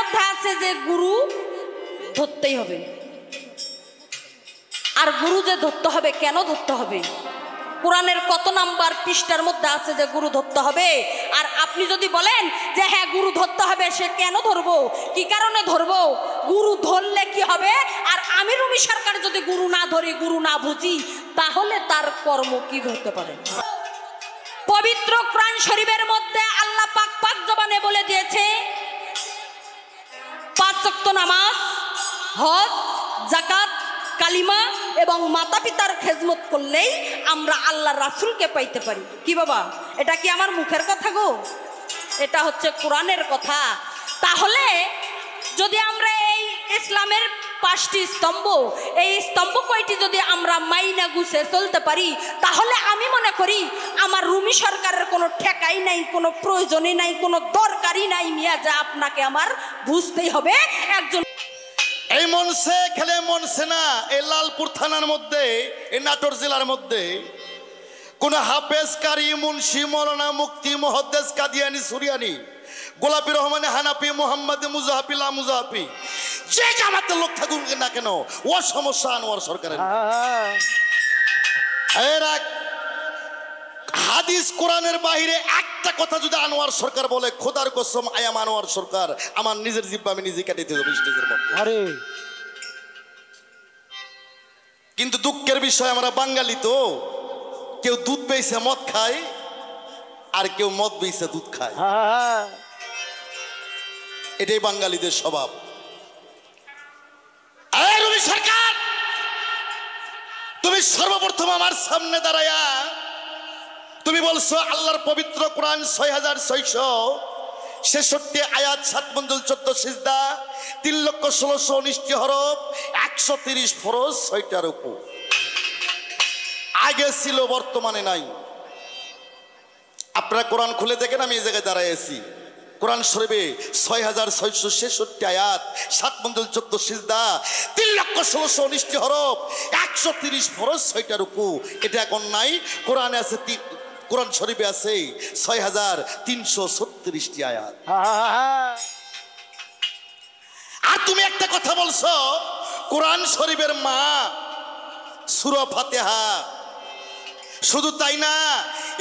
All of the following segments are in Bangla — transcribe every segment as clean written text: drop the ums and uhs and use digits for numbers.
মধ্যে আছে যে গুরু ধরতেই হবে। আর গুরু যে ধরতে হবে, কেন ধরতে হবে? কোরআনের কত নাম্বার পৃষ্ঠার মধ্যে আছে যে গুরু ধরতে হবে? আর আপনি যদি বলেন যে হ্যাঁ গুরু ধরতে হবে, সে কেন ধরবো, কি কারণে ধরবো, গুরু ধরলে কি হবে? আর আমি রুমি সরকার যদি গুরু না ধরি, গুরু না বুঝি, তাহলে তার কর্ম কি হতে পারে? পবিত্র কোরআন শরীফের মধ্যে আল্লাহ পাক পাক জবানে বলে দিয়েছে, 5 ওয়াক্ত নামাজ, হজ, যাকাত, কালিমা এবং মাতা পিতার খেদমত করলেই আমরা আল্লাহ রাসূলকে পাইতে পারি। কি বাবা, এটা কি আমার মুখের কথা গো? এটা হচ্ছে কোরআনের কথা। তাহলে যদি আমরা এই ইসলামের 5টি স্তম্ভ, এই স্তম্ভ কয়টি যদি আমরা মাইনা গুছে চলতে পারি, তাহলে আমি মনে করি আমার রুমি সরকারের কোনো ঠেকাই নাই, কোনো প্রয়োজনই নাই, কোনো দরকারই নাই মিয়া, যা আপনাকে আমার বুঝতেই হবে। একজন এই মনসে খেলে মনসে না, এই লালপুর থানার মধ্যে, এই নাটোর জেলার মধ্যে কোন হাফেজ, কারি, মুন্সি, মৌলানা, মুফতি, মুহাদ্দিস, কাদিয়ানি, সুরিয়ানি, গোলাপি রহমানে, হানাফি, মোহাম্মদ মুজাহাফি, লা মুজাহাফি, যে জামাতের লোক থাকুন না কেন, ও সমস্যা আনোয়ার সরকারের। হাদিস কোরআনের বাইরে একটা কথা যদি আনোয়ার সরকার বলে, খোদার কসম আয়াম আনোয়ার সরকার, আমার নিজের জিব্বা আমি নিজে কেটে দেব স্টেজের মধ্যে। কিন্তু দুঃখের বিষয়, আমরা বাঙালি তো, কেউ দুধ বেইছে মদ খায়, আর কেউ মদ বেইছে দুধ খায়। এটাই বাঙালিদের স্বভাব। রবি সরকার, তুমি সর্বপ্রথম আমার সামনে দাঁড়ায়া তুমি বলছো আল্লাহর পবিত্র কোরআন 6666 আয়াত, 7 মঞ্জুল, 14 সিজদা, 3,16,19 হরফ, 130 ফরজ, 6টা রুকু। আগে ছিল, বর্তমানে নাই। আপনারা কোরআন খুলে দেখেন, আমি এই জায়গায় দাঁড়ায় আছি। কোরআন শরীফে 6666 আয়াত, 7 মঞ্জুল, 14 সিজদা, 3,16,19 হরফ, 130 ফরজ, 6টা রুকু। এটা এখন নাই। কোরআনে আছে, কোরআন শরীফে আছে 6336টি আয়াত। আর তুমি একটা কথা বলছো, কোরআন শরীফের মা সূরা ফাতিহা। শুধু তাই না,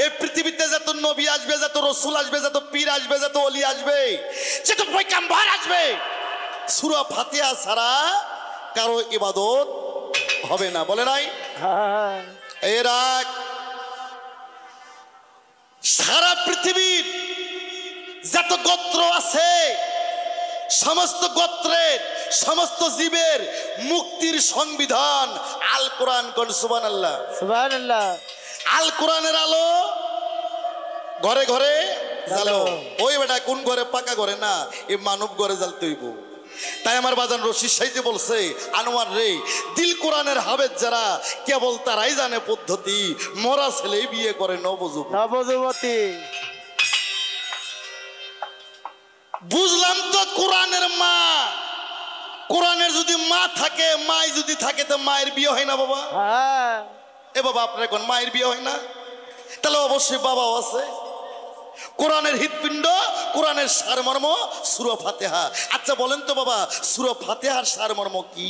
এই পৃথিবীতে যত নবী আসবে, যত রসুল আসবে, যত পীর আসবে, যত ওলি আসবে, যত পয়গম্বর আসবে, সূরা ফাতিহা ছাড়া কারো ইবাদত হবে না, বলে নাই? এরা সারা পৃথিবীর যত গোত্র আছে, সমস্ত গোত্রের, সমস্ত জীবের মুক্তির সংবিধান আল কোরআন। কোন সুবহানাল্লাহ, সুবহানাল্লাহ। আল কোরআনের আলো ঘরে ঘরে জ্বালো। ওই বেটা কোন ঘরে? পাকা ঘরে না, এই মানব ঘরে জ্বালতে হইব। তাই আমার বাজান রশিদ সাইজে বলছে, আনোয়ার রে, দিল কোরআনের হাবেজ যারা, কেবল তারাই জানে পদ্ধতি, মরা ছেলে বিয়ে করে নবযুবতী। বুঝলাম তো কোরআনের মা। কোরআনের যদি মা থাকে, মাই যদি থাকে, তো মায়ের বিয়ে হয় না বাবা? এ বাবা, আপনার এখন মায়ের বিয়ে হয় না? তাহলে অবশ্যই বাবাও আছে। কোরআনের হৃৎপিণ্ড, কোরআনের সারমর্ম সূরা ফাতিহা। আচ্ছা বলেন তো বাবা, সূরা ফাতিহার সারমর্ম কি?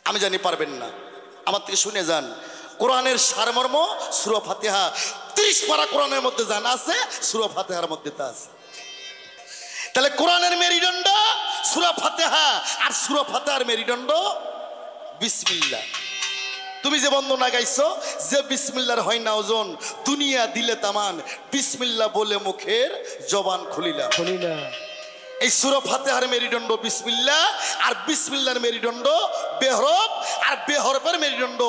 আমি জানি পারবেন না, আমার থেকে শুনে যান। কোরআনের সারমর্ম সূরা ফাতিহা। 30 পারা কোরআনের মধ্যে জানা আছে, সূরা ফাতিহার মধ্যে তা আছে। তাহলে কোরআনের মেরুদণ্ড সূরা ফাতিহা, আর সূরা ফাতিহার মেরুদণ্ড বিসমিল্লাহ। তুমি যে বন্দনা গাইছো, যে বিসমিল্লাহর হয় না ওজন, দুনিয়া দিলে তামান, বিসমিল্লাহ বলে মুখের জবান খুলিলা। এই সূরা ফাতিহার মেরুদণ্ড বিসমিল্লাহ, আর বিসমিল্লাহর মেরুদণ্ড বেহরফ, আর বেহরফের মেরুদণ্ড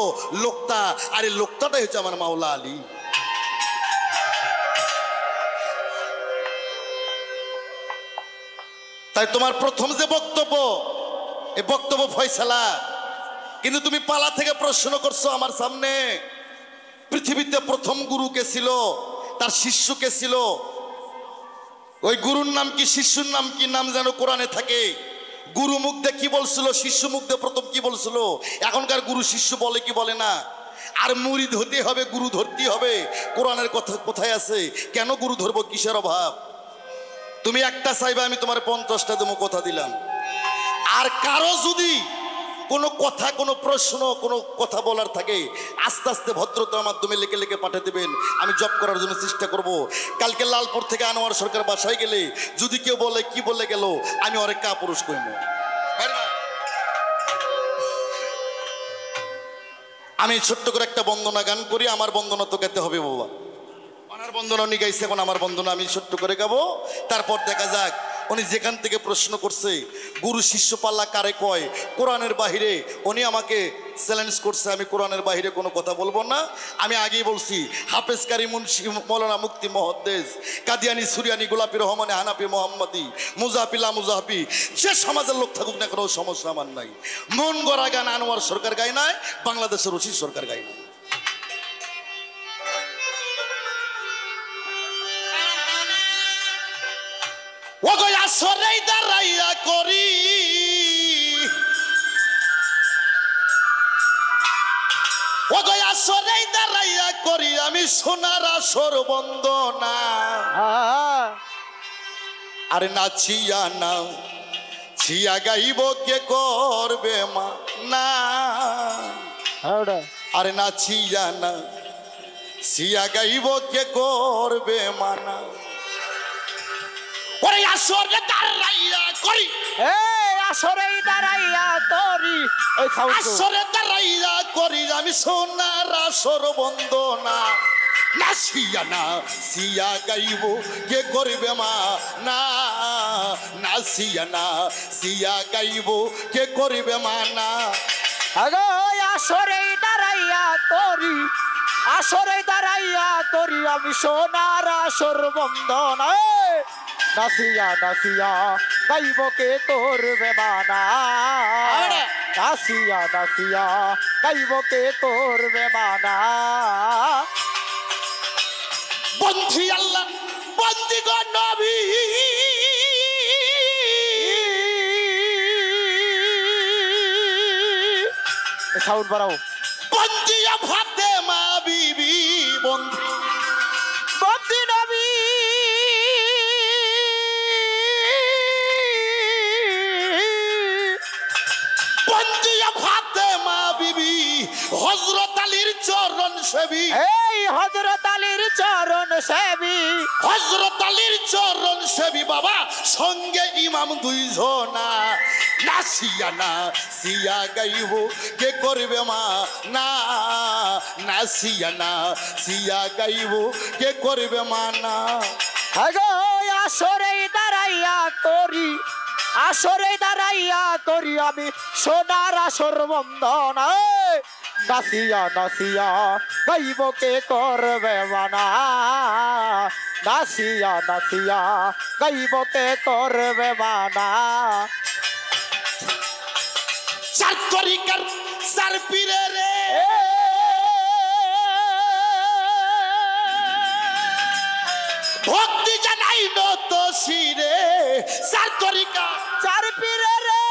লোক্তা, আর এই লোক্তাটাই হচ্ছে আমার মাওলা আলী। তাই তোমার প্রথম যে বক্তব্য, এই বক্তব্য ফয়সালা। কিন্তু তুমি পালা থেকে প্রশ্ন করছো আমার সামনে, পৃথিবীতে প্রথম গুরু কে ছিল, তার শিষ্য কে ছিল, ওই গুরুর নাম কি, শিষ্যর নাম কি, নাম যেন কোরআনে থাকে। গুরু মুখ দিয়ে কি বলছিল, শিষ্য মুখ দিয়ে প্রথম কি বলছিল। এখনকার গুরু শিষ্য বলে কি বলে না। আর মুরিদ হতে হবে, গুরু ধরতে হবে। কোরআনের কথা কোথায় আছে? কেন গুরু ধরবো, কিসের অভাব? তুমি একটা চাইবে, আমি তোমার 50টা দেবো, কথা দিলাম। আর কারো যদি কোনো কথা, কোনো প্রশ্ন, কোনো কথা বলার থাকে, আস্তে আস্তে ভদ্রতার মাধ্যমে লিখে লিখে পাঠিয়ে দেবেন। আমি জব করার জন্য চেষ্টা করব। কালকে লালপুর থেকে আনোয়ার সরকার বাসায় গেলে যদি কেউ বলে কি বলে গেল, আমি অনেক পুরুষ কইব। আমি ছোট্ট করে একটা বন্দনা গান করি। আমার বন্দনা তো গাইতে হবে বাবা, ওনার বন্দনা উনি গাইছে, এখন আমার বন্দনা আমি ছোট্ট করে গাবো। তারপর দেখা যাক উনি যেখান থেকে প্রশ্ন করছে গুরু শিষ্য পাল্লা কারে কয়, কোরআনের বাহিরে উনি আমাকে চ্যালেঞ্জ করছে, আমি কোরআনের বাহিরে কোনো কথা বলবো না। আমি আগেই বলছি, হাফেজ কারি মুন্সি মৌলানা মুক্তি মহদ্দেস কাদিয়ানি সুরিয়ানি গোলাপি রহমানে হানাফি মোহাম্মদি মুজাফিলা মুজাহাফি যে সমাজের লোক থাকুক না কোনো সমস্যা আমার নাই। মন গড়া গান আনোয়ার সরকার গায় নাই, বাংলাদেশের রশিদ সরকার গায় নাই। ওগো আসরে দাঁড়াইয়া করি, ওগো আসরে দাঁড়াইয়া করি আমি সোনার আসর বন্দনা। আরে নাচিয়া নাও ছিয়া গাইব কে করবে মা না, আরে নাচিয়া না ছিয়া গাইব কে করবে মানা। ওরে আসরে দাঁড়াইয়া করি, আসরে দাঁড়াইয়া করি, আসরে দাঁড়াইয়া করি আমি সোনার আসর বন্দনা। নাচিয়া না সিয়া গাইব কে করবে মা না, নাচিয়া না সিয়া গাইব কে করবে মা না। আগো আসরে দাঁড়াইয়া করি, আসরে দাঁড়াইয়া করি আমি সোনার আসর বন্দনা। নাসিয়া নাসিয়া গাইব কে করবে মানা, নাসিয়া নাসিয়া গাইব কে করবে মানা। বন্ধি আল্লাহ বন্দি গো নবী, সাউন্ড বাড়াও। বন্দিয়া ফাতেমা বিবি, বন্ধি বন্দি নবী, বন্দিয়া ফাতেমা বিবি হযরত আলীর চরণ সেবী, এই হযরত আলীর চরণ সেবী, হযরত আলীর চরণ সেবী বাবা, সঙ্গে ইমাম দুইজনা। নাচিয়া না সিয়া গাইব কে করবে মা না, নাচিয়া না সিয়া গাইব কে করবে মা না। আগো আসরে দাঁড়াইয়া করি, আসরে দাঁড়াইয়া করি আমি সোনার আসর বন্দনা। নাসিয়া নাসিয়া গাইব কে করবে মানা, নাসিয়া নাসিয়া গাইব কে করবে মানা। চার তরিকার চার পীরে রে, ভক্তি জানাই নত শিরে, চার তরিকা চার পীরে রে,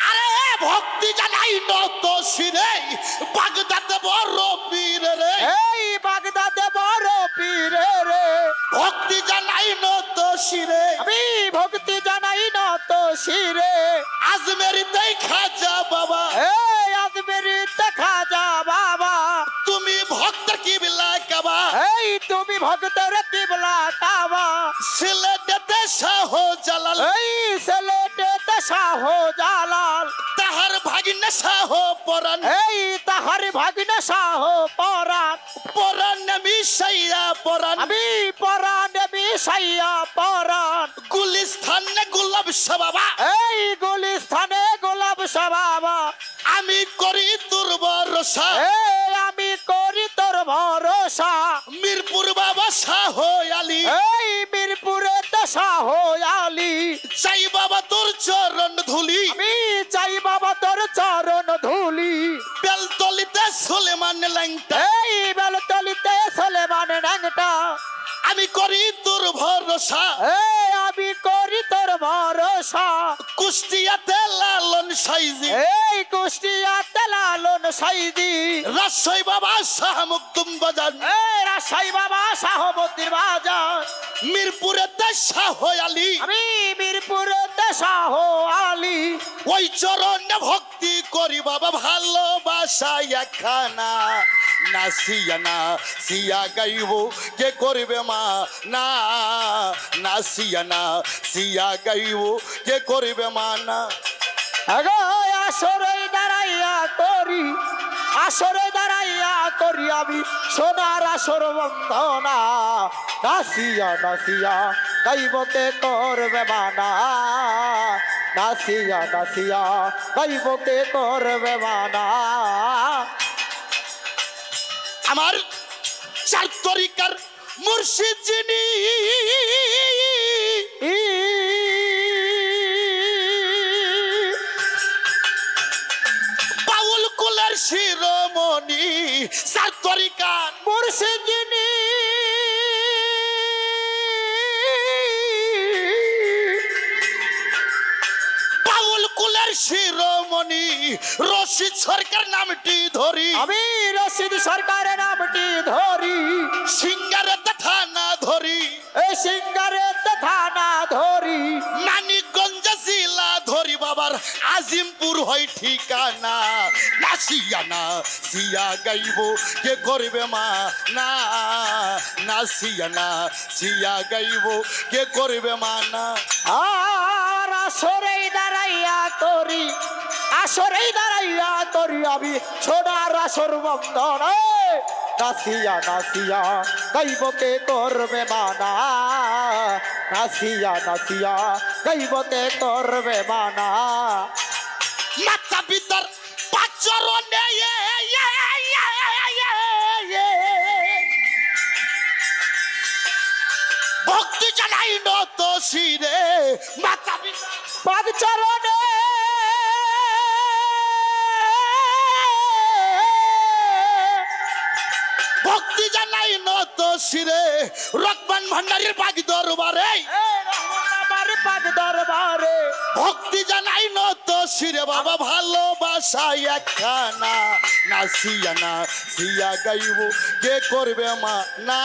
আরে ভক্তি জানাই নত শিরে, বাগদাদে বড় পীর রে, এই বাগদাদে বড় পীরে রে, ভক্তি জানাই নত শিরে, আমি ভক্তি জানাই না তো শিরে, আজমেরিতে খাজা বাবা, এই আজমেরিতে খাজা বাবা, তুমি ভক্তের কিবলা কাবা, এই তুমি ভক্তের কিবলা কাবা, সিলেটেতে শাহ জালাল, এই সিলেটেতে শাহ জালাল, তাহার ভাগিনা শাহ পরাণ, এই তাহার ভাগিনা শাহ পরাণ, পরাণ মিশাইয়া পরাণ, আমি পরাণ মিশাইয়া পরাণ, গুলিস্তানে গোলাপ শাহ বাবা, এই গুলিস্তানে গোলাপ শাহ বাবা, আমি করি তোর ভরসা, এই আমি করি তোর ভরসা, মিরপুর বাবা শাহ আলী, এই মিরপুরে তো শাহ আলী, চাই বাবা তোর চরণ ধুলি, আমি চাই বাবা তোর চরণ ধুলি, বেলতলিতে সুলেমান ল্যাংটা, এই বেলতলিতে সুলেমান ল্যাংটা, আমি করি তোর ভরসা এই আমি করি তোর ভরসা কুষ্টিয়াতে লালন সাইজি এই কুষ্টিয়াতে লালন সাইদি রাজশাহী বাবা শাহ মুকদুম বাজার এই রাজশাহী বাবা শাহবুদ্দির বাজার মিরপুরেতে শাহ আলী আমি মিরপুরেতে শাহ আলী ওই চরণে ভক্তি করি বাবা ভালোবাসা একখানা নাসিয়া না সিয়া গাইব কে করবে মা না নাসিয়া না সিয়া গাইব কে করবে মা না আগো আসরে দাঁড়াইয়া করি আসরে দাঁড়াইয়া করি আমি সোনার আসর বন্দনা নাসিয়া নাসিয়া গাইবতে করবে মানা নাসিয়া নাসিয়া গাইবতে করবে মানা আমার চার তরিকার মুর্শিদ যিনি বাউল কুলের শিরোমণি চার তরিকার মুর্শিদ যিনি বাউল কুলের শিরোমণি রশিদ সরকার নামটি ধরি আমি রশিদ সরকারের নামটি ধরি সিঙ্গারে থানা ধরি এই সিঙ্গারে থানা ধরি মানিকগঞ্জ জেলা ধরি বাবার আজিমপুর হয় ঠিকানা নাসিয়া না সিয়া গাইব কে করবে মা না নাসিয়া না সিয়া গাইব কে করবে মা না আর আসরে দাঁড়াইয়া করি আসরে দাঁড়াইয়া করি আমি সোনার আসর বন্দন নাসিয়া নাসিয়া গাইবতে করবে মানা নাসিয়া নাসিয়া গাইবতে করবে মানা মাতা পিতার পাচরণে ভক্তি জানাই নত শিরে মাতা পিতা পাদ চরণে ভক্তি জানাই নত শিরে রকমান ভান্ডারীর বাগি দরবারে আমার পাদ দরবারে ভক্তি জানাই নত শিরে বাবা ভালোবাসা একখানা নাসিয়া না সিয়া গাইব কে করবে মা না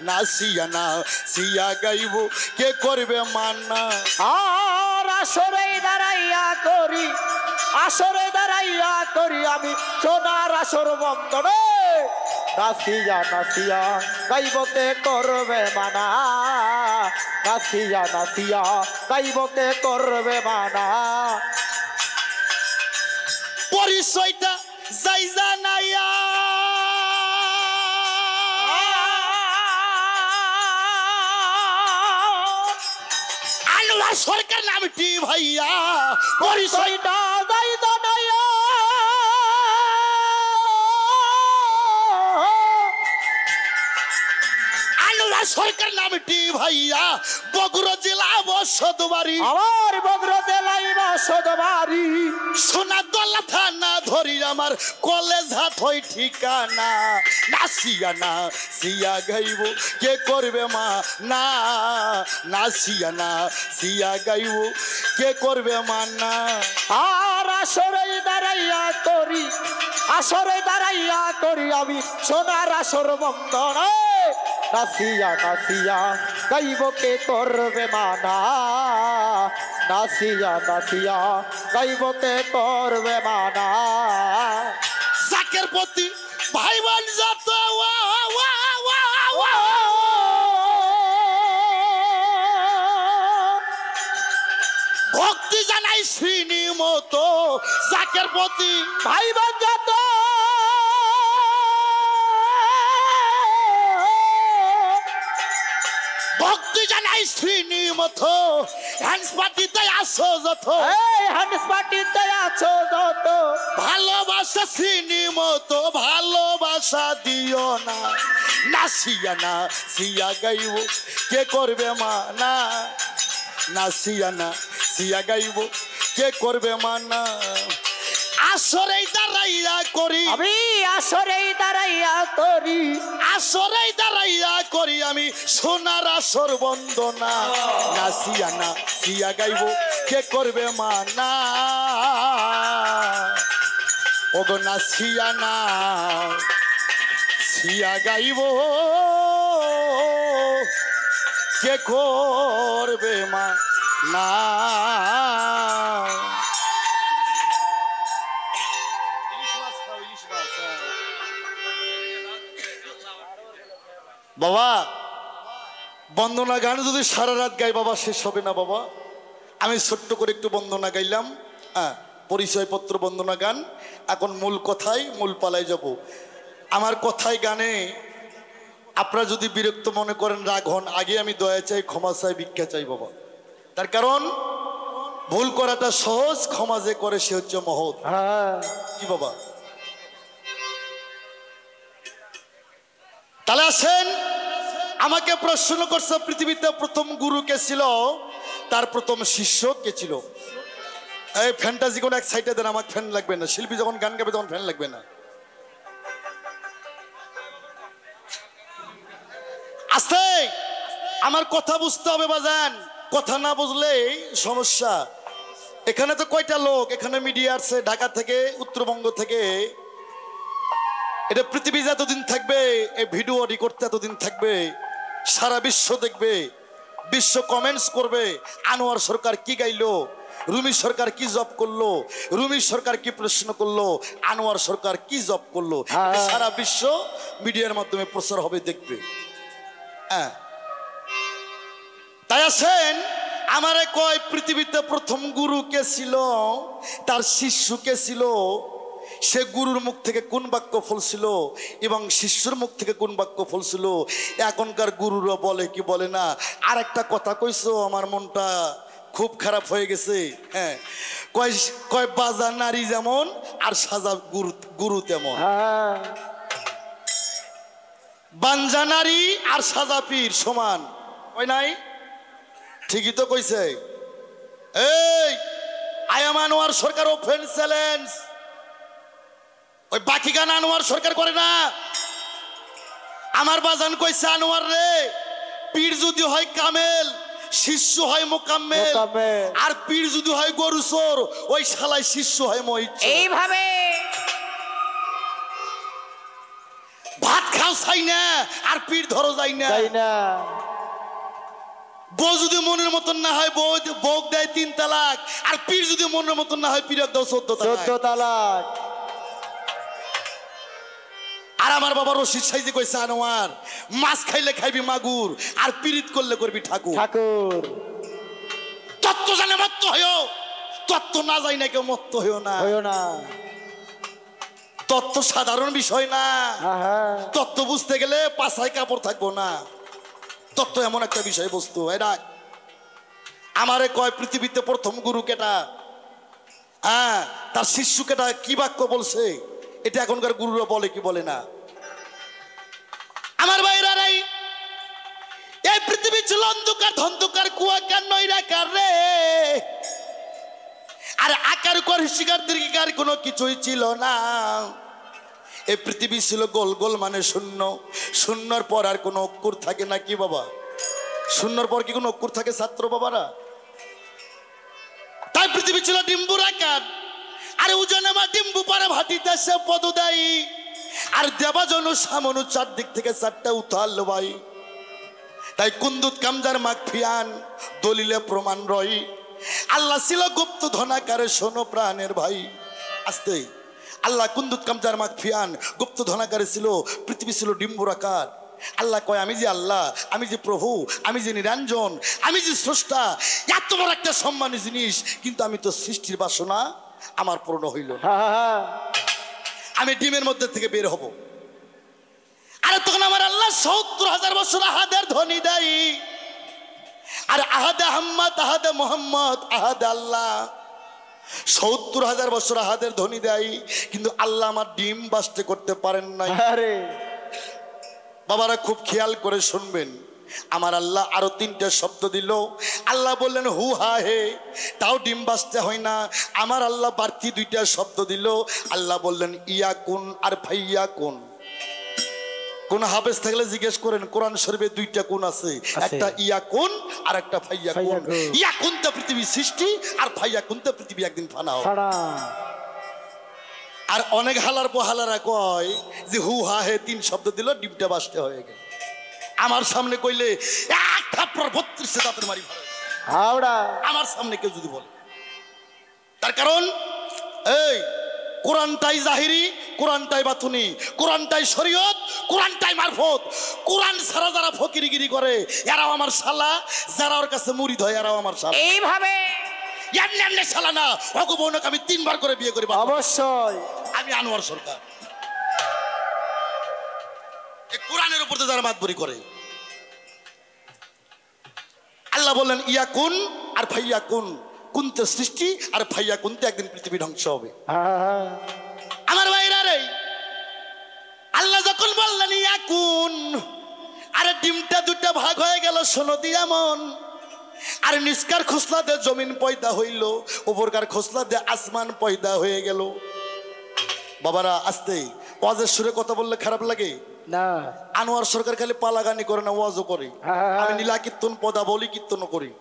নাসিয়া না সিয়া গাইব কে করবে মা না আর আসরে দাঁড়াইয়া করি আসরে দাঁড়াইয়া করি আমি সোনার আসর বন্দনে নাসিয়া নাসিয়া গাইবতে করবে মানা নাসিয়া নাসিয়া গাইবতে করবে মানা পরিচয়টা যাই জানাইয়া আনোয়ার সরকার নামটি ভাইয়া পরিচয় পরিচয়টা যাই জানাইয়া আনোয়ার সরকার নামটি ভাইয়া বগুড়া জেলা বসত বাড়ি আমার বগুড়া জেলায় বসত বাড়ি সোনাতলা থানা ধরি আমার কলেজ হাট হই ঠিকানা নাসিয়া না সিয়া গাইব কে করবে মা না নাসিয়া না সিয়া গাইব কে করবে মা না আর আসরে দাঁড়াইয়া করি আসরে দাঁড়াইয়া করি আমি সোনার আসর বন্দন নাসিয়া নাসিয়া গাইবকে করবে মানা নাসিয়া নাসিয়া গাইবকে করবে মানা জাকের প্রতি ভাই বোন যত ওয়া ওয়া ওয়া ওয়া ভক্তি জানাই শ্রীনি মতো জাকের প্রতি ভাই বোন যত ভক্তি জানাই শ্রীনি মতো হ্যান্ডস পার্টিতে আসো যত এই হান্ডস পার্টিতে আছো যত ভালোবাসা শ্রীনি মতো ভালোবাসা দিও না নাসিয়া না সিয়া গাইব কে করবে মা না নাসিয়া না সিয়া গাইব কে করবে মা না আসরে দাঁড়াইয়া করি আমি আসরেই দাঁড়াইয়া করি আসরেই দাঁড়াইয়া করি আমি সোনার আসর বন্দনা নাচিয়া না সিয়া গাইব কে করবে মানা ওগো নাচিয়া না সিয়া গাইব কে করবে মা না বাবা বন্দনা গান যদি সারা রাত গাই বাবা শেষ হবে না বাবা আমি ছোট্ট করে একটু বন্দনা গাইলাম হ্যাঁ পরিচয়পত্র বন্দনা গান এখন মূল কথায় মূল পালায় যাব আমার কথায় গানে আপনারা যদি বিরক্ত মনে করেন রাগ হন আগে আমি দয়া চাই ক্ষমা চাই ভিক্ষা চাই বাবা তার কারণ ভুল করাটা সহজ ক্ষমা যে করে সে হচ্ছে মহৎ কি বাবা তাহলে আসেন আমাকে প্রশ্ন করছে পৃথিবীতে প্রথম গুরু কে ছিল তার প্রথম শিষ্য কে ছিল এই ফ্যান্টাজি কোন এক সাইডে দেন আমার ফ্যান লাগবে না শিল্পী যখন গান গাবে তখন ফ্যান লাগবে না আস্তে আমার কথা বুঝতে হবে বাজান কথা না বুঝলেই সমস্যা এখানে তো কয়টা লোক এখানে মিডিয়া আসছে ঢাকা থেকে উত্তরবঙ্গ থেকে এটা পৃথিবী যতদিন থাকবে এই ভিডিও রেকর্ড এতদিন থাকবে সারা বিশ্ব দেখবে বিশ্ব কমেন্টস করবে আনোয়ার সরকার কি গাইলো রুমি সরকার কি জব করলো রুমি সরকার কি প্রশ্ন করলো আনোয়ার সরকার কি জব করলো সারা বিশ্ব মিডিয়ার মাধ্যমে প্রচার হবে দেখবে হ্যাঁ তাই আছেন আমারে কয় পৃথিবীতে প্রথম গুরু কে ছিল তার শিষ্য কে ছিল সে গুরুর মুখ থেকে কোন বাক্য ফলছিল এবং শিষ্যর মুখ থেকে কোন বাক্য ফলছিল এখনকার গুরুরা বলে কি বলে না আর একটা কথা কইছো আমার মনটা খুব খারাপ হয়ে গেছে হ্যাঁ কয় কয় বাজা নারী যেমন আর সাজা গুরু গুরু তেমন বাঞ্জা নারী আর সাজা পীর সমান কই নাই ঠিকই তো কইছে এই I am Anwar Sarkar open challenge ওই বাকি গান আনোয়ার সরকার করে না আমার বাজান কইছে আনোয়ার রে পীর যদি হয় কামেল শিষ্য হয় মোকাম্মেল আর পীর যদি হয় গরু চোর ওই শালাই শিষ্য হয় মহিত এইভাবে ভাত খাও চাই না আর পীর ধরো যাই না বউ যদি মনের মতন না হয় বউ দেয় 3 তালাক আর পীর যদি মনের মতন না হয় পীরের দাও 14 তালাক আর আমার বাবা রশিদ সাইজে কইছে আনোয়ার মাছ খাইলে খাইবি মাগুর আর পীড়িত করলে করবি ঠাকুর ঠাকুর তত্ত্ব জানে মত্ত হইও তত্ত্ব না যাই না কেউ মত্ত হইও না তত্ত্ব সাধারণ বিষয় না তত্ত্ব বুঝতে গেলে পাছায় কাপড় থাকবো না তত্ত্ব এমন একটা বিষয় বস্তু এরা আমারে কয় পৃথিবীতে প্রথম গুরু কেটা হ্যাঁ তার শিষ্য কেটা কি বাক্য বলছে এটা এখনকার গুরুরা বলে কি বলে না আমার ভাইরা রাই এই পৃথিবী ছিল অন্ধকার ধন্ধকার কুয়াকার নৈরাকার রে আর আকার কর শিকার দীর্ঘিকার কোনো কিছুই ছিল না এই পৃথিবী ছিল গোল গোল মানে শূন্য শূন্যর পর আর কোনো অক্ষর থাকে না কি বাবা শূন্যর পর কি কোনো অক্ষর থাকে ছাত্র বাবারা তাই পৃথিবী ছিল ডিম্বুর আকার আর ওজন আমার ডিম্বু পারে ভাটিতেছে পদদায়ী আর দেবাজন সামনু চারদিক থেকে 4টা উথাল ভাই তাই কুন্দুত কামজার মাগফিয়ান দলিলে প্রমাণ রই আল্লাহ ছিল গুপ্ত ধনাকারে শোনো প্রাণের ভাই আস্তে আল্লাহ কুন্দুত কামজার মাগফিয়ান গুপ্ত ধনাকারে ছিল পৃথিবী ছিল ডিম্বুর আকার আল্লাহ কয় আমি যে আল্লাহ আমি যে প্রভু আমি যে নিরঞ্জন আমি যে স্রষ্টা এত বড় একটা সম্মানী জিনিস কিন্তু আমি তো সৃষ্টির বাসনা আমার পূর্ণ হইল আমি ডিমের মধ্যে থেকে বের হব আরে তখন আমার আল্লাহ 70,000 বছর আহাদের ধ্বনি দেয় আর আহাদে আহম্মদ আহাদে মোহাম্মদ আহাদে আল্লাহ 70,000 বছর আহাদের ধ্বনি দেয় কিন্তু আল্লাহ আমার ডিম বাস্তে করতে পারেন নাই বাবারা খুব খেয়াল করে শুনবেন আমার আল্লাহ আরো 3টা শব্দ দিল। আল্লাহ বললেন হু হা হে, তাও ডিম বাজতে হয় না। আমার আল্লাহ বাড়তি 2টা শব্দ দিল। আল্লাহ বললেন ইয়া কুন আর ফাইয়া কুন। কোন হাফেজ থাকলে জিজ্ঞেস করেন, কোরআন শরীফে 2টা কোন আছে, একটা ইয়া কুন আর একটা ফাইয়া কুন। ইয়া কুন তো পৃথিবী সৃষ্টি, আর ফাইয়া কুন তো পৃথিবী একদিন ফানা হবে। আর অনেক হালার পোহালারা কয় যে হু হা হে 3 শব্দ দিল, ডিমটা বাজতে হয়ে গেল। আমার সামনে কইলে এক থাপ্পড় 32 দাঁতের মারি হাওড়া। আমার সামনে কেউ যদি বলে, তার কারণ এই কোরআনটাই জাহিরি, কোরআনটাই বাতুনি, কোরআনটাই শরীয়ত, কোরআনটাই মারফত। কোরআন ছাড়া যারা ফকিরিগিরি করে এরাও আমার শালা, যারা ওর কাছে মুরিদ হয় এরাও আমার শালা। এইভাবে এমনি এমনি শালা না, ওগো বোনকে আমি 3 বার করে বিয়ে করি অবশ্যই। আমি আনোয়ার সরকার। এই কোরআনের উপর যারা মাতবরি করে, আল্লাহ বললেন ইয়া কুন আর ফাইয়া কুন। কুনতে সৃষ্টি আর ফাইয়া কুনতে একদিন পৃথিবী ধ্বংস হবে। আমার ভাইরা রে, আল্লাহ যখন বললেন ইয়া কুন, আরে ডিমটা 2টা ভাগ হয়ে গেল সোনো দিয়া মন। আর নিষ্কার খোসলা দিয়ে জমিন পয়দা হইল, উপরকার খোসলা দিয়ে আসমান পয়দা হয়ে গেল। বাবারা আস্তে, ওয়াজের সুরে কথা বললে খারাপ লাগে না। আনোয়ার সরকার খালি পালাগানি করে না, ওয়াজও করে। আমি নীলা কীর্তন পদা বলি, কীর্তনও করি।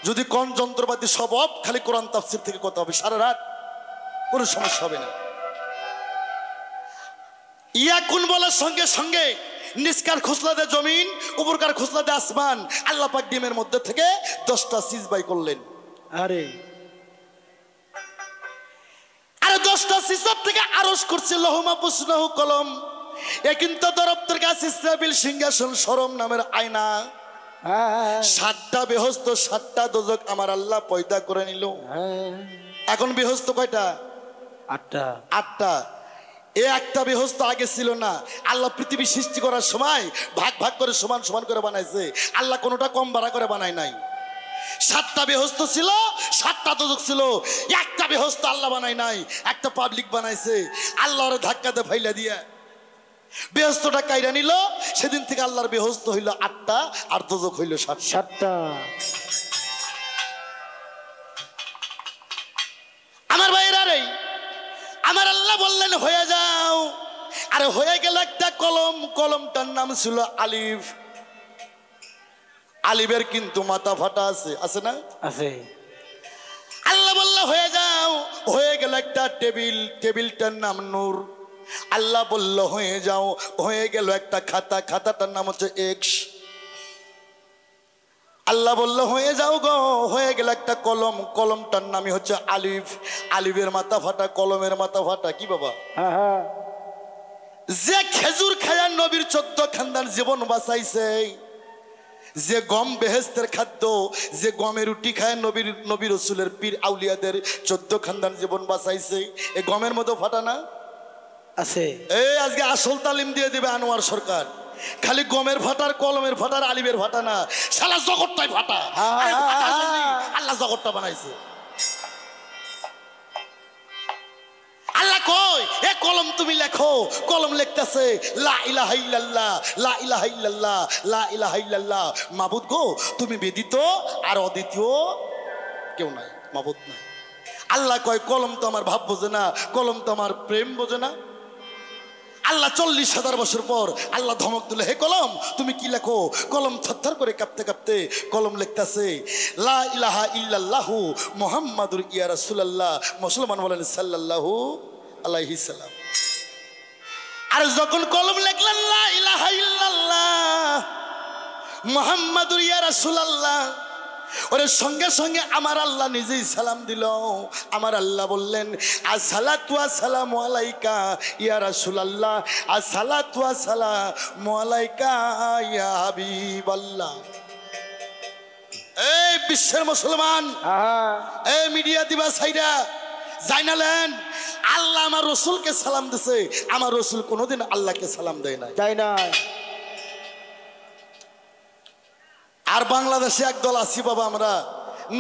যদি কোন যন্ত্রপাতি সব খালি কোরআন তাফসীর থেকে কথা হবে সারা রাত, কোনো সমস্যা হবে না। ইয়া কুন বলার সঙ্গে সঙ্গে নিষ্কার খোসলা দে জমিন, উপরকার খোসলা দে আসমান। আল্লাহ পাক ডিমের মধ্যে থেকে 10টা সিজবাই করলেন। আরে 10টা সিজব থেকে আরশ করছে লৌহ মাহফুজ লৌহ কলম। এ কিন্তু দরপ্তর গাছ ইসরাফিল সিংহাসন শরম নামের আয়না। 7টা বেহস্ত 7টা দোজক আমার আল্লাহ পয়দা করে নিল। এখন বেহস্ত কয়টা? 8টা। এ একটা বেহস্ত আগে ছিল না। আল্লাহ পৃথিবী সৃষ্টি করার সময় ভাগ ভাগ করে সমান সমান করে বানাইছে। আল্লাহ কোনোটা কম বাড়া করে বানায় নাই। 7টা বেহস্ত ছিল, 7টা দোজক ছিল। একটা বেহস্ত আল্লাহ বানায় নাই, একটা পাবলিক বানাইছে। আল্লাহর ধাক্কাতে ফাইলা দিয়া বেহস্তটা কাইরা নিল। সেদিন থেকে আল্লাহর বেহস্ত হইল 8টা, আর দোজক হইল 7টা। আমার ভাইরা রে, আমার আল্লাহ বললেন হয়ে যাও। আর হয়ে গেল একটা কলম। কলমটার নাম ছিল আলিফ। আলিফের কিন্তু মাথা ফাটা আছে, আছে না? আছে। আল্লাহ বলল হয়ে যাও। হয়ে গেল একটা টেবিল। টেবিলটার নাম নূর। আল্লাহ বলল হয়ে যাও। হয়ে গেল একটা খাতা। খাতাটার নাম হচ্ছে এক্স। আল্লাহ বলল হয়ে যাও গো। হয়ে গেল একটা কলম। কলমটার নামই হচ্ছে আলিফ। আলিফের মাথা ফাটা, কলমের মাথা ফাটা। কি বাবা? যে খেজুর খায়া নবীর 14 খানদান জীবন বাঁচাইছে, যে গম বেহেস্তের খাদ্য, যে গমের রুটি খায় নবী রসুলের পীর আউলিয়াদের 14 খানদান জীবন বাঁচাইছে, এই গমের মতো ফাটা না আছে। এই আজকে আসল তালিম দিয়ে দিবে আনোয়ার সরকার। খালি গমের ফাটার, কলমের ফাটার, আলিমের ফাটা না, সারা জগৎটাই ফাটা। আল্লাহ জগৎটা বানাইছে। আল্লাহ কই এ কলম তুমি লেখো। কলম লিখতেছে লা ইলাহা ইল্লাল্লাহ, লা ইলাহা ইল্লাল্লাহ, লা ইলাহা ইল্লাল্লাহ। মাবুদ গো তুমি ব্যতীত আর অদ্বিতীয় কেউ নাই, মাবুদ নাই। আল্লাহ কয় কলম তো আমার ভাব বোঝে না, কলম তো আমার প্রেম বোঝে না। আল্লাহ 40,000 বছর পর আল্লাহ ধমক দিল, হে কলম তুমি কি লেখো? কলম থরথর করে কাঁপতে কাঁপতে কলম লিখতেছে লা ইলাহা ইল্লাল্লাহু মুহাম্মাদুর ইয়া রাসূলুল্লাহ। মুসলমান বলেন সাল্লাল্লাহু আলাইহি সাল্লাম। আর যখন কলম লিখলেন লা ইলাহা ইল্লাল্লাহ মুহাম্মাদুর ইয়া রাসূলুল্লাহ, ওরে সঙ্গে সঙ্গে আমার আল্লাহ নিজেই সালাম দিল। আমার আল্লাহ বললেন আসসালাতু ওয়াসসালামু আলাইকা ইয়া রাসূলুল্লাহ, আসসালাতু ওয়াসসালামু আলাইকা ইয়া হাবিবাল্লাহ। এই বিশ্বের মুসলমান, এই মিডিয়া দিবা সাইরা জানালেন আল্লাহ আমার রসুলকে সালাম দিছে। আমার রসুল কোনোদিন আল্লাহকে সালাম দেয় না, যায় না। আর বাংলাদেশে একদল আছি বাবা, আমরা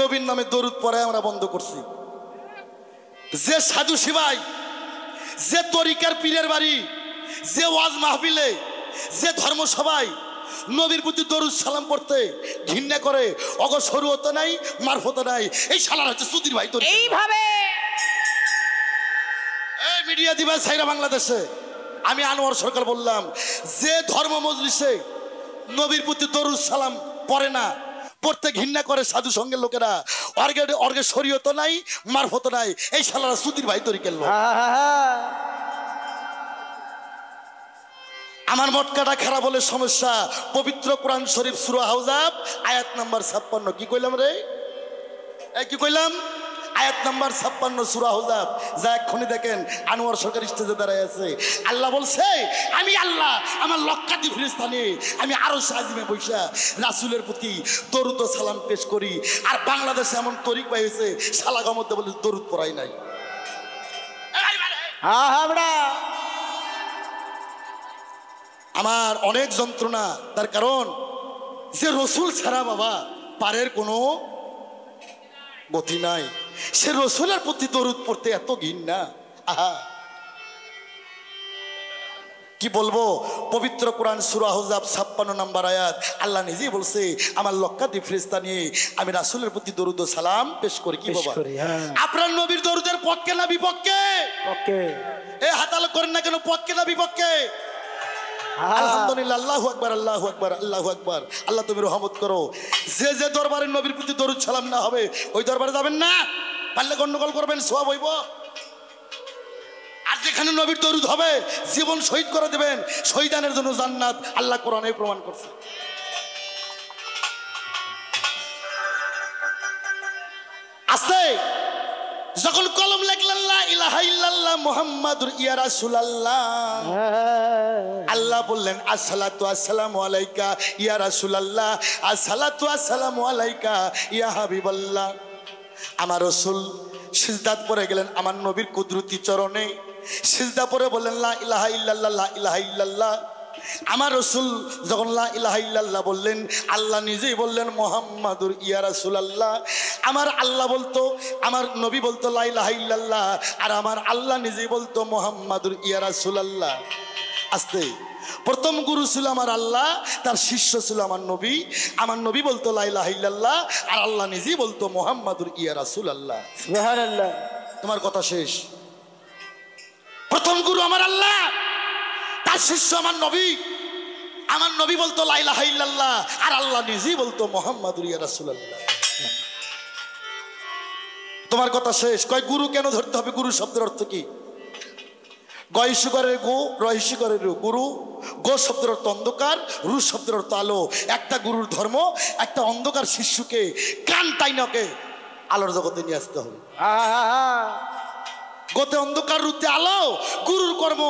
নবীর নামে দরুদ পড়ায় আমরা বন্ধ করছি। যে সাধু শিবাই, যে তরিকার পীরের বাড়ি, যে ওয়াজ মাহফিলে, যে ধর্মসভায় নবীর প্রতি দরুদ সালাম পড়তে ঘৃণা করে, অগ শরীয়ত নাই, মারফত নাই, এই শালার হচ্ছে সুধীর ভাই তরিকা। এইভাবে এই মিডিয়া দিবা সাইরা বাংলাদেশে আমি আনোয়ার সরকার বললাম, যে ধর্ম মজলিসে নবীর প্রতি দরুদ সালাম পড়ে না, পড়তে ঘৃণা করে সাধু সঙ্গের লোকেরা, অর্গে শরীয়ত নাই, মারফত নাই, এই শালারা সুধীর ভাই তরিকের লোক। আমার মটকাটা খারাপ হলে সমস্যা। পবিত্র কোরআন শরীফ সূরা আহজাব আয়াত নাম্বার 56। কি কইলাম রে? এই কি কইলাম? আয়াত নাম্বার 56 সূরা আহজাব। যা এক্ষুনি দেখেন আনোয়ার সরকার স্টেজে দাঁড়ায় আছে। আল্লাহ বলছে, আমি আল্লাহ আমার লক্ষাতি ফেরেশতা নিয়ে আমি আরশ আজিমে বৈশা রাসূলের প্রতি দরুদ ও সালাম পেশ করি। আর বাংলাদেশে এমন তরিক পাই হয়েছে শালাগার মধ্যে বলে দরুদ পড়াই নাই। আমার অনেক যন্ত্রণা, তার কারণ যে রসুল ছাড়া বাবা পারের কোনো গতি নাই। সে রসুলের প্রতি দরুদ পড়তে এত ঘৃণা। আহা কি বলবো। পবিত্র কোরআন সূরা আহজাব 56 নম্বর আয়াত আল্লাহ নিজেই বলছে, আমার লক্ষাতি ফেরেশতা নিয়ে আমি রাসূলের প্রতি দরুদ ও সালাম পেশ করি। কি বাবা আপনার নবীর দরুদের পক্ষে না বিপক্ষে? এ হাতাল করেন না কেন, পক্ষে না বিপক্ষে? আলহামদুলিল্লাহ, আল্লাহু আকবার, আল্লাহু আকবার, আল্লাহু আকবার। আল্লাহ তুমি রহমত করো। যে যে দরবারে নবীর প্রতি দরুদ সালাম না হবে ওই দরবারে যাবেন না, পারলে গন্ডগোল করবেন, সওয়াব হইব। আর যেখানে নবীর দরুদ হবে জীবন শহীদ করে দেবেন, শহীদানের জন্য জান্নাত আল্লাহ কোরআনে প্রমাণ করছে। আস্তে যখন কলম লেখলেন লা ইলাহা ইল্লাল্লাহ মুহাম্মাদুর ইয়া রাসূলুল্লাহ, আল্লাহ বললেন আসসালাতু আসসালামু আলাইকা ইয়া রাসূলুল্লাহ, আসসালাতু আসসালামু আলাইকা ইয়া হাবিবাল্লাহ। আমার রাসূল সিজদাত পড়ে গেলেন আমার নবীর কুদরতি চরণে। সিজদা পড়ে বললেন লা ইলাহা ইল্লাল্লাহ, লা ইলাহা ইল্লাল্লাহ। আমার রাসূল যখন লা ইলাহা ইল্লাল্লাহ বললেন, আল্লাহ নিজেই বললেন মুহাম্মাদুর ইয়া রাসূলুল্লাহ। আমার আল্লাহ বলতো, আমার নবী বলতো লা ইলাহা ইল্লাল্লাহ, আর আমার আল্লাহ নিজেই বলতো মুহাম্মাদুর ইয়া রাসূলুল্লাহ। আস্তে প্রথম গুরু ছিল আমার আল্লাহ, তার শিষ্য ছিল আমার নবী। আমার নবী বলতো লা ইলাহা ইল্লাল্লাহ, আর আল্লাহ নিজেই বলতো মুহাম্মাদুর ইয়া রাসূলুল্লাহ। সুবহানাল্লাহ। তোমার কথা শেষ। প্রথম গুরু আমার আল্লাহ, তার শিষ্য আমার নবী। আমার নবী বলতো লা ইলাহা ইল্লাল্লাহ, আর আল্লাহ নিজেই বলতো মুহাম্মাদুর ইয়া রাসূলুল্লাহ। তোমার কথা শেষ। কয় গুরু কেন ধরতে হবে? গুরু শব্দের অর্থ কি? গয়সুকরের গো, রহিসুকরের গুরু। গো শব্দের অর্থ অন্ধকার, রু শব্দের অর্থ আলো। একটা গুরুর ধর্ম একটা অন্ধকার শিশুকে কান টাইনকে আলোর জগতে নিয়ে আসতে হবে। গোতে অন্ধকার, রুতে আলো। গুরুর কর্ম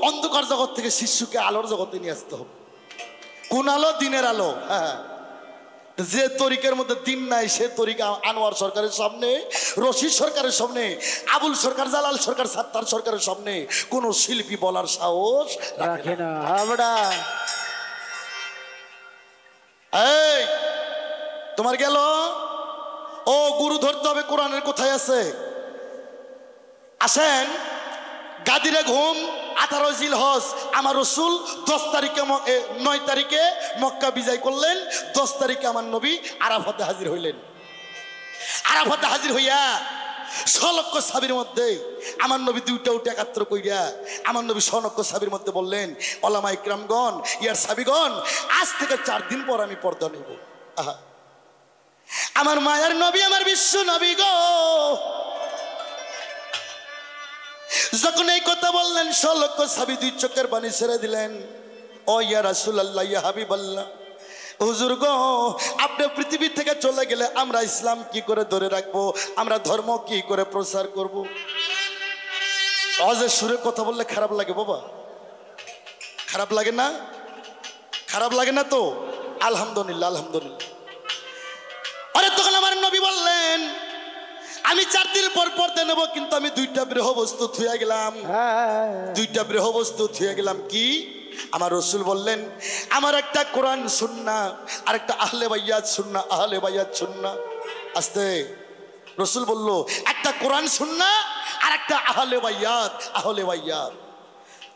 অন্ধকার জগৎ থেকে শিশুকে আলোর জগতে নিয়ে আসতে হবে। কোন আলো? দিনের আলো। হ্যাঁ, যে তরিকের মধ্যে দিন নাই সে তরিকা আনোয়ার সরকারের সামনে, রশিদ সরকারের সামনে, আবুল সরকার, জালাল সরকার, সাত্তার সরকারের সামনে কোন শিল্পী বলার সাহস রাখে না। আমরা এই তোমার গেল ও গুরু ধরতে হবে। কোরআনের কোথায় আছে? আসেন গাদিরে ঘুম 18 জিলহজ আমার রসুল 10 তারিখে 9 তারিখে মক্কা বিজয় করলেন। 10 তারিখে আমার নবী আরাফাতে হাজির হইলেন। আরাফাতে হাজির হইয়া 100 লক্ষ সাহাবীর মধ্যে আমার নবী দুইটা উঠে একাত্র কইরা আমার নবী 100 লক্ষ সাহাবীর মধ্যে বললেন, ওলামা ইকরামগণ, ইয়ার সাহাবীগণ, আজ থেকে 4 দিন পর আমি পর্দা নেব। আহা, আমার মায়ের নবী, আমার বিশ্ব নবী গো, যখন এই কথা বললেন 100 লক্ষ সাহাবী দুই চোখের পানি ছেড়ে দিলেন। ও ইয়া রাসূলুল্লাহ, ইয়া হাবিবাল্লাহ, হুজুর গো, আপনি পৃথিবী থেকে চলে গেলে আমরা ইসলাম কি করে ধরে রাখবো? আমরা ধর্ম কি করে প্রচার করব? আওয়াজের সুরে কথা বললে খারাপ লাগে বাবা? খারাপ লাগে না? খারাপ লাগে না তো? আলহামদুলিল্লাহ, আলহামদুলিল্লাহ। আরে তখন আমার নবী বললেন, আমি 4 দিন পর পর্দা নেব, কিন্তু আমি 2টা বৃহ বস্তু থুয়ে গেলাম। 2টা বৃহ বস্তু থুয়ে গেলাম। কি? আমার রসুল বললেন, আমার একটা কোরআন সুন্নাহ আর একটা আহলে বাইয়াত সুন্নাহ। আহলে বাইয়াত সুন্নাহ। আস্তে রসুল বলল, একটা কোরআন সুন্নাহ আর একটা আহলে বাইয়াত। আহলে বাইয়াত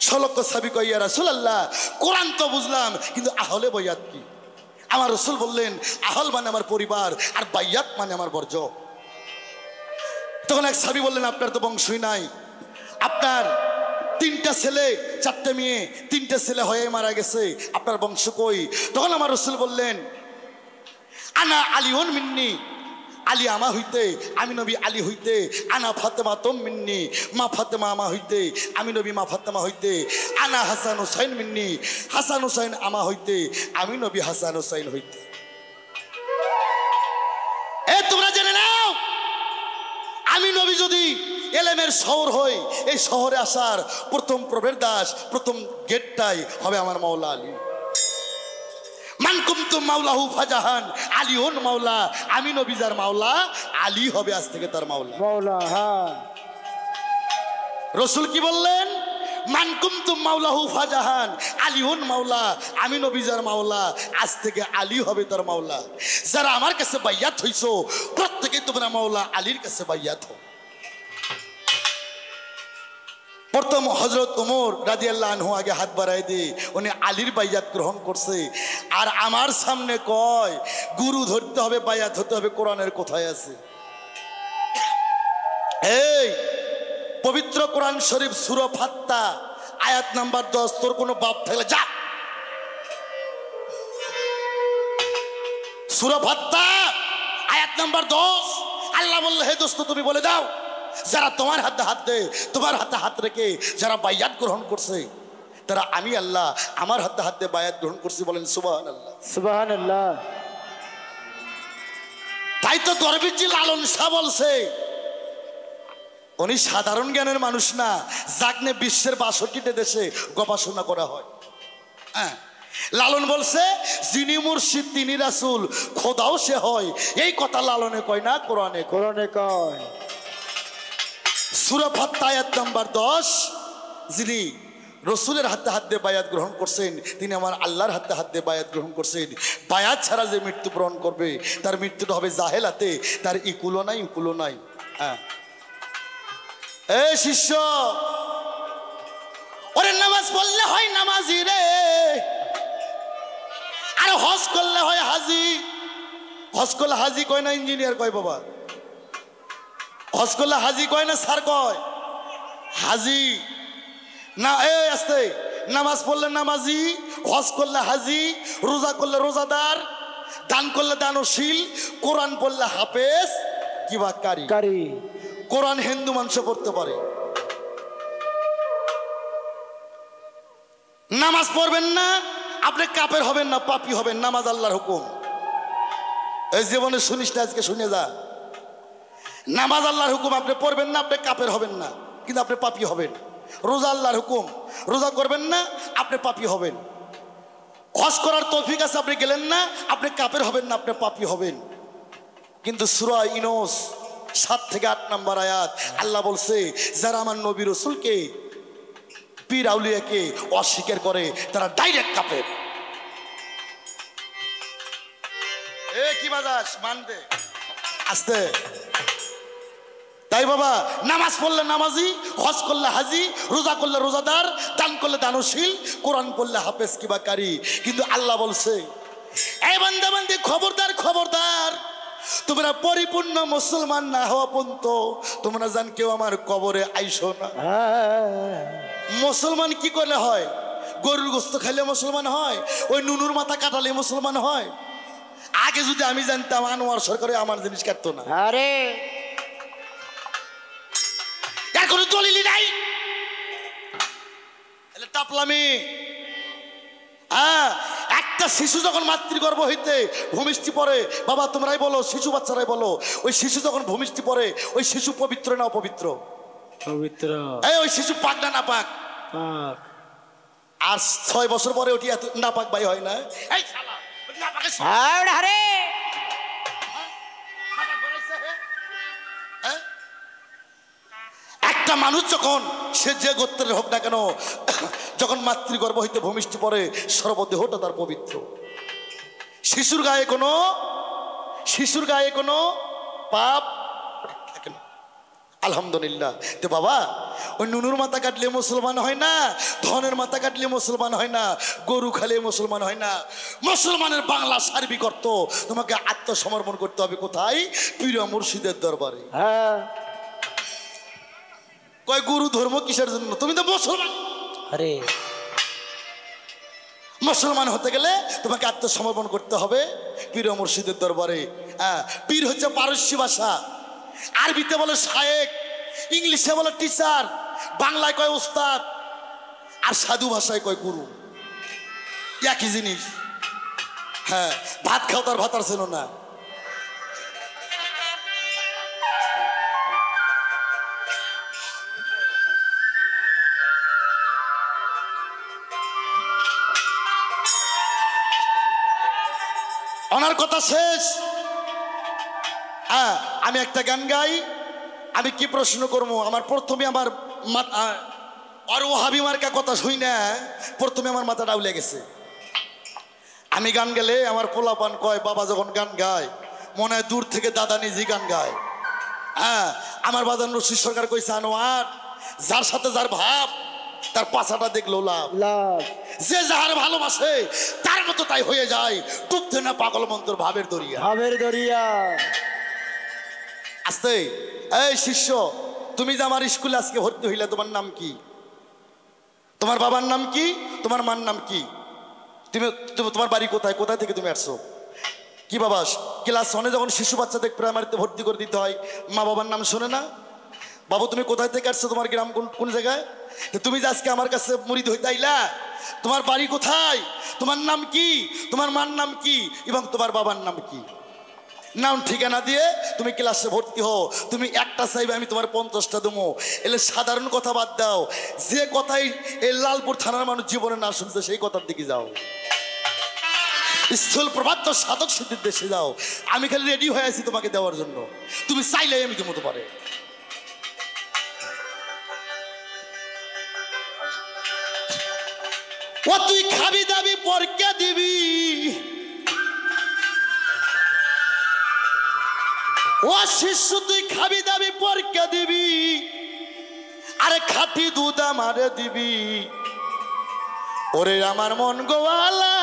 সলক্ষ সাবি কইয়া রাসূলুল্লাহ কোরআন তো বুঝলাম কিন্তু আহলে বাইয়াত কি? আমার রসুল বললেন আহল মানে আমার পরিবার আর বাইয়াত মানে আমার বর্জ্য। তখন এক সাবি বললেন আপনার তো বংশই নাই, আপনার 3টা ছেলে 4টে মেয়ে, 3টে ছেলে হয়ে মারা গেছে, আপনার বংশ কই? তখন আমার রসুল বললেন আনা আলিউন মিন্নি, আলী আমা হইতে, আমি নবী আলী হইতে, আনা ফাতেমা তোম মিন্নি, মা ফাতেমা আমা হইতে, আমি নবী মা ফাতেমা হইতে, আনা হাসান হুসাইন মিন্নি, হাসান হুসাইন আমা হইতে, আমি নবী হাসান হুসাইন হইতে। তোমরা জেনে নাও, আমি নবী যদি এলেমের শহর হই, এই শহরে আসার প্রথম প্রবেশদ্বার, প্রথম গেটটাই হবে আমার মাওলা আলী। মান কুনতুম মাওলাহু ফাজাহান আলিউন মাওলা, আমি নবী যার মাওলা আলী হবে আজ থেকে তার মাওলা। মাওলা হ্যাঁ। রসুল কি বললেন? মান কুনতুম মাওলাহু ফাজাহান আলিউন মাওলা, আমি নবী যার মাওলা আজ থেকে আলী হবে তার মাওলা। যারা আমার কাছে বাইয়াত হইছো প্রত্যেকেই তোমরা মাওলা আলীর কাছে বাইয়াত হও। প্রথম হযরত ওমর রাদিয়াল্লাহু আনহু আগে হাত বাড়ায় দিয়ে উনি আলীর বাইয়াত গ্রহণ করছে, আর আমার সামনে কয় গুরু ধরতে হবে, বাইয়াত হতে হবে, কোরআনের কোথায় আছে? এই পবিত্র কোরআন শরীফ সূরা ফাত্তা আয়াত নাম্বার 10, তোর কোনো বাপ থাকলে যা। সূরা ফাত্তা আয়াত নাম্বার 10 আল্লাহ বললে হে দোস্ত তুমি বলে দাও, যারা তোমার হাতে হাত দেয়, তোমার হাতে হাত রেখে যারা বাইয়াত গ্রহণ করছে তারা আমি আল্লাহ আমার হাতে হাত দিয়ে বাইয়াত গ্রহণ করছি, বলেন সুবহানাল্লাহ। সুবহানাল্লাহ। তাই তো গর্বিত জি লালন শাহ বলছে উনি সাধারণ জ্ঞানের মানুষ না, যাকনে বিশ্বের 62টা দেশে গবেষণা করা হয়। হ্যাঁ, লালন বলছে যিনি মুর্শিদ তিনি রাসূল, খোদাও সে হয়, এই কথা লালনে কয় না, কোরআনে কয়। কোরআনে কয়। সূরা ফাত্তা আয়াত নাম্বার 10, যিনি রসুলের হাতে হাত দিয়ে বায়াত গ্রহণ করছেন তিনি আমার আল্লাহর হাতে হাত দিয়ে বায়াত গ্রহণ করছেন। বায়াত ছাড়া যে মৃত্যুবরণ করবে তার মৃত্যুটা হবে জাহেলাতে, তার ইকুলো নাই উকুলো নাই। হ্যাঁ, এ শিষ্য, ওরে নামাজ পড়লে হয় নামাজি রে, আর হজ করলে হয় হাজি। হজ করলে হাজি কয় না ইঞ্জিনিয়ার কয় বাবা, হজ করলে হাজি কয় না স্যার কয়, হাজি না। এই আস্তে, নামাজ পড়লে নামাজি, হজ করলে হাজি, রোজা করলে রোজাদার, দান করলে দানশীল, কোরআন পড়লে হাফেজ কিবা কারি। কারি। কোরআন হিন্দু মানুষ পড়তে পারে, নামাজ পড়বেন না আপনি কাফের হবেন না, পাপী হবেন, নামাজ আল্লাহর হুকুম। এই জীবনে শুনিস না, আজকে শুনে যা, নামাজ আল্লাহর হুকুম, আপনি পড়বেন না আপনি কাফের হবেন না, কিন্তু আপনি পাপী হবেন। রোজা আল্লাহর হুকুম, রোজা করবেন না আপনি পাপী হবেন। হজ করার তৌফিক আছে, আপনি গেলেন না আপনি কাফের হবেন না, আপনি পাপী হবেন। কিন্তু সূরা ইউনূস 7 থেকে 8 নম্বর আয়াত আল্লাহ বলছে যারা আমার নবী রাসূলকে পীর আউলিয়াকে অস্বীকার করে তারা ডাইরেক্ট কাফের। এ কি বাজাস মানতে আস্তে। তাই বাবা, নামাজ পড়লে নামাজি, হজ করলে হাজি, রোজা করলে রোজাদার, দান করলে দানশীল, কোরআন পড়লে হাফেজ কিবা কারি। কিন্তু আল্লাহ বলছে এই বান্দা বান্দি খবরদার খবরদার, তোমরা পরিপূর্ণ মুসলমান না হওয়া পর্যন্ত তোমরা জান কেউ আমার কবরে আইসো না। মুসলমান কি করলে হয়? গরুর গোস্ত খাইলে মুসলমান হয়, ওই নুনুর মাথা কাটালে মুসলমান হয়। আগে যদি আমি জানতাম আনোয়ার সরকারে আমার জিনিস কাটতো না। আরে কোনো দলিলই নাই, টাপলামি। একটা শিশু যখন মাতৃগর্ভ হইতে ভূমিষ্ঠি পড়ে, বাবা তোমরাই বলো, শিশু বাচ্চারাই বলো, ওই শিশু যখন ভূমিষ্ঠি পড়ে ওই শিশু পবিত্র না অপবিত্র? পবিত্র। ওই শিশু পাক না নাপাক? পাক। আর 6 বছর পরে ওটি এত নাপাক ভাই হয় না? এই শালা নাপাকের আরে একটা মানুষ যখন সে যে গোত্রের হোক না কেন, যখন মাতৃগর্ভ হইতে ভূমিষ্ঠি পড়ে সর্বদেহটা তার পবিত্র। শিশুর গায়ে কোনো পাপ থাকে না। আলহামদুলিল্লাহ। তো বাবা, ওই নুনুর মাথা কাটলে মুসলমান হয় না, ধনের মাথা কাটলে মুসলমান হয় না, গরু খালে মুসলমান হয় না। মুসলমানের বাংলা সার্বিক অর্থ, তোমাকে আত্মসমর্পণ করতে হবে কোথায়? পীর মুর্শিদের দরবারে। হ্যাঁ কয় গুরু ধর্ম কিসের জন্য? তুমি তো মুসলমান। আরে মুসলমান হতে গেলে তোমাকে আত্মসমর্পণ করতে হবে পীর মুর্শিদের দরবারে। হ্যাঁ, পীর হচ্ছে পারস্য ভাষা, আরবিতে বলে শায়েক, ইংলিশে বলে টিচার, বাংলায় কয় ওস্তাদ, আর সাধু ভাষায় কয় গুরু। একই জিনিস। হ্যাঁ, ভাত খাও তার ভাত আর ছিল না। ওনার কথা শেষ। হ্যাঁ, আমি একটা গান গাই। আমি কি প্রশ্ন করবো? আমার প্রথমে আমার আর ও হাবিমার্কা কথা শুই না, প্রথমে আমার মাথা ডাউলে গেছে। আমি গান গেলে আমার পোলাপান কয়, বাবা যখন গান গায় মনে হয় দূর থেকে দাদা নিজে গান গায়। হ্যাঁ, আমার বাজার রশিদ সরকার কইছে, আনোয়ার যার সাথে যার ভাব তার পাছাটা দেখলো লাভ। লাভ যে যাহার ভালোবাসে তার মতো তাই হয়ে যায়, ডুবতে না পাগল মন্তর ভাবের দরিয়া। ভাবের দরিয়া। আস্তে, এই শিষ্য, তুমি যে আমার স্কুলে আজকে ভর্তি হইলে, তোমার নাম কি? তোমার বাবার নাম কি? তোমার মার নাম কি? তুমি তোমার বাড়ি কোথায়? কোথায় থেকে তুমি আসছো? কি বাবা, ক্লাস 1 যখন শিশু বাচ্চাদের প্রাইমারিতে ভর্তি করে দিতে হয়, মা বাবার নাম শোনে না? বাবু তুমি কোথায় থেকে আসছো? তোমার গ্রাম কোন জায়গায়? তুমি যে আজকে আমার কাছে মুরিদ হইতে আইলা, তোমার বাড়ি কোথায়? তোমার নাম কি? তোমার মার নাম কি? এবং তোমার বাবার নাম কি? নাম ঠিকানা দিয়ে তুমি ক্লাসে ভর্তি হও। তুমি একটা চাইবে, আমি তোমার 50টা দেবো। এলে সাধারণ কথা বাদ দাও, যে কথাই এই লালপুর থানার মানুষ জীবনে না শুনছে সেই কথার দিকে যাও। স্থূল প্রভাত সাধক সিদ্ধির দেশে যাও। আমি খালি রেডি হয়ে আছি তোমাকে দেওয়ার জন্য, তুমি চাইলে আমি দেবো তোমারে। ও তুই খাবি দাবি পরকে দিবি, ও শিষ্য তুই খাবি দাবি পরকে দিবি, আরে খাঁটি দুধ আমারে দিবি। ওরে আমার মন গোয়ালা,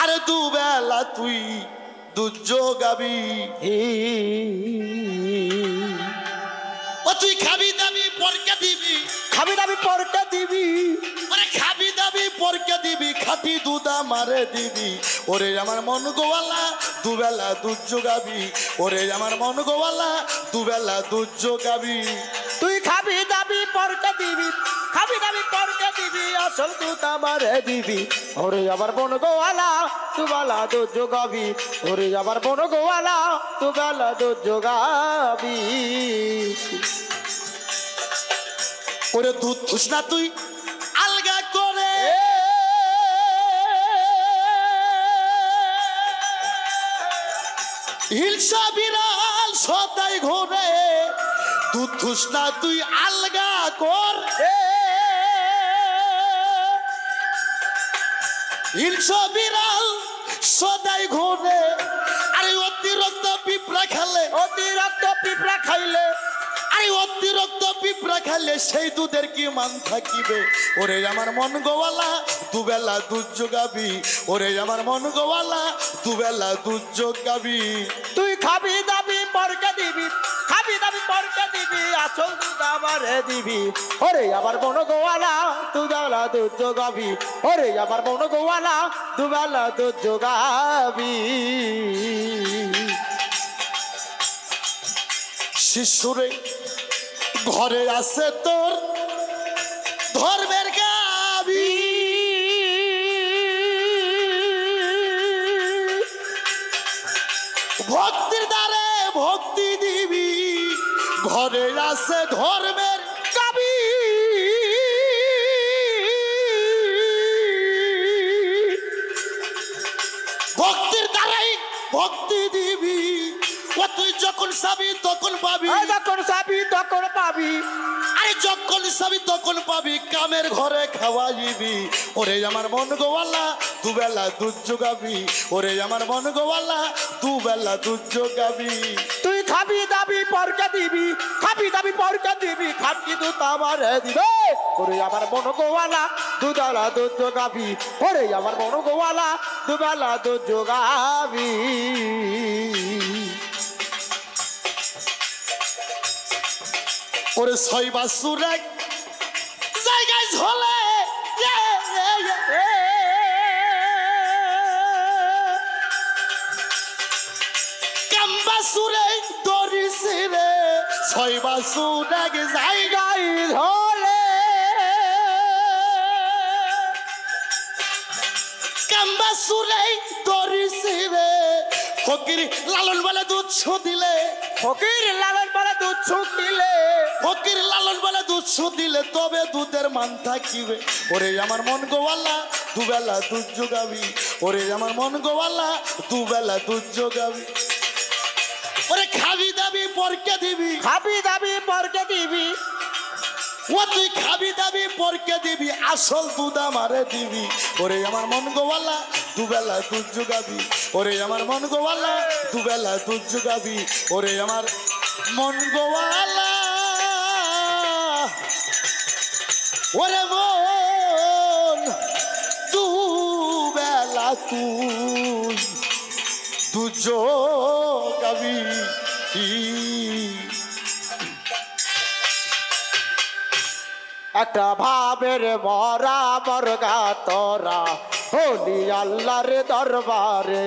আরে দুবেলা তুই দুধ যোগাবি। ও তুই খাবি দাবি পরকে দিবি, খাবি দাবি পরকে দিবি, ওরে খাবি দাবি পরকে দিবি, খাঁটি দুধ আমারে দিবি। ওরে আমার মন গোয়ালা, দুবেলা দুধ যোগাবি। ওরে আমার মন গোয়ালা, দুবেলা দুধ যোগাবি। তুই খাবি দাবি পরকে দিবি, খাবি দাবি পরকে দিবি, আসল দুধ আমারে দিবি। ওরে আবার বন গোয়ালা, দুবেলা দুধ যোগাবি। ওরে আবার বন গোয়ালা, দুবেলা দুধ যোগাবি। ওরে দুধ থুস না তুই আলগা করে, হিংসা বিড়াল সদাই ঘোরে। দুধ থুস না তুই আলগা কর, হিংসা বিড়াল সদাই ঘোরে। আরে অতিরিক্ত পিঁপড়া খেলে, অতিরিক্ত পিঁপড়া খাইলে, আরে অতিরিক্ত পিঁপড়া খেলে সেই দুধের কি মান থাকিবে। ওরে আমার মন গোয়ালা, দুবেলা দুধ যোগাবি। ওরে আমার মন গোয়ালা, দুবেলা দুধ যোগাবি। তুই খাবি দাবি পরকে দিবি, খাবি দাবি পরকে দিবি, আসল দুধ আমারে দিবি। ওরে আবার বন গোয়ালা, দুবেলা দুধ যোগাবি। ওরে আবার বন গোয়ালা, দুবেলা দুধ যোগাবি। শিশুরে ঘরে আছে তোর ধর্মের গাবি, ভক্তির দ্বারে ভক্তি দিবি। ঘরে আছে ধর্মের গাবি, ভক্তির দ্বারাই ভক্তি দিবি। ও তুই যখন চাবি তখন পাবি, যখন চাবি তখন পাবি। আরে যখন চাবি তখন পাবি, কামের ঘরে খাওয়াইবি। ওরে আমার মন গোয়ালা, দুবেলা দুধ যোগাবি। ওরে আমার মন গোয়ালা, দুবেলা দুধ যোগাবি। তুই খাবি দাবি পরকে দিবি, খাবি দাবি পরকে দিবি, খাটি দুধ আমারে দিবে। ওরে আমার মন গোয়ালা দুবেলা দুধ যোগাবি, ওরে আমার মন গোয়ালা দুবেলা দুধ যোগাবি। ওরে ছয় বাছুর এক জায়গায় ঝলে কাম্বাসুরে দরিছে রে, ছয় বাছুর এক জায়গায় ধরে কাম্বাসুরে দরিছে রে। ফকির লালন বলে দুধ দিলে, ফকির লালন বলে দুধ ছুটিলে, ফকির লালন বলে দুধ দিলে তবে দুধের মান থাকিবে। ওরে আমার মন গোয়ালা দুবেলা দুধ যোগাবি, ওরে আমার মন গোয়ালা দুবেলা দুধ যোগাবি। ওরে খাবি দাবি পরকে দিবি, খাবি দাবি পরকে দিবি, ও তুই খাবি দাবি পরকে দিবি, আসল দুধ আমারে দিবি। ওরে আমার মন গোয়ালা দুবেলা দুধ যোগাবি, ওরে আমার মন গোয়ালা দুবেলা দুধ যোগাবি। ওরে আমার মন গোয়ালা, ওরে মন দুবেলা তুই দুধ যোগাবি। একটা ভাবের মরা মরগা তোরা হলি আল্লাহর দরবারে।